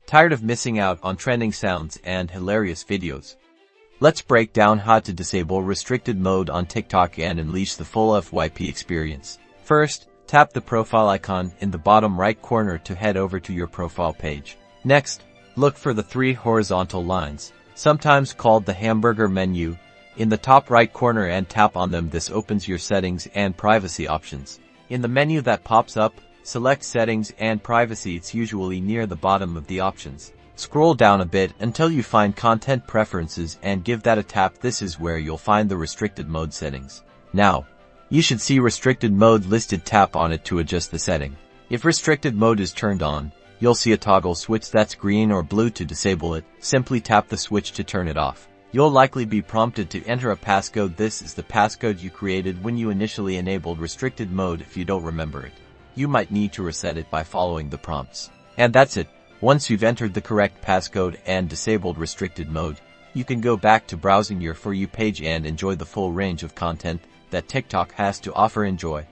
Tired of missing out on trending sounds and hilarious videos? Let's break down how to disable restricted mode on TikTok and unleash the full FYP experience. First, tap the profile icon in the bottom right corner to head over to your profile page. Next, look for the three horizontal lines, sometimes called the Hamburger Menu, in the top right corner and tap on them. This opens your settings and privacy options. In the menu that pops up, select Settings and Privacy. It's usually near the bottom of the options. Scroll down a bit until you find Content Preferences and give that a tap. This is where you'll find the restricted mode settings. Now, you should see restricted mode listed. Tap on it to adjust the setting. If restricted mode is turned on, you'll see a toggle switch that's green or blue. To disable it, simply tap the switch to turn it off. You'll likely be prompted to enter a passcode. This is the passcode you created when you initially enabled restricted mode. If you don't remember it, you might need to reset it by following the prompts. And that's it. Once you've entered the correct passcode and disabled restricted mode, you can go back to browsing your For You page and enjoy the full range of content that TikTok has to offer. Enjoy.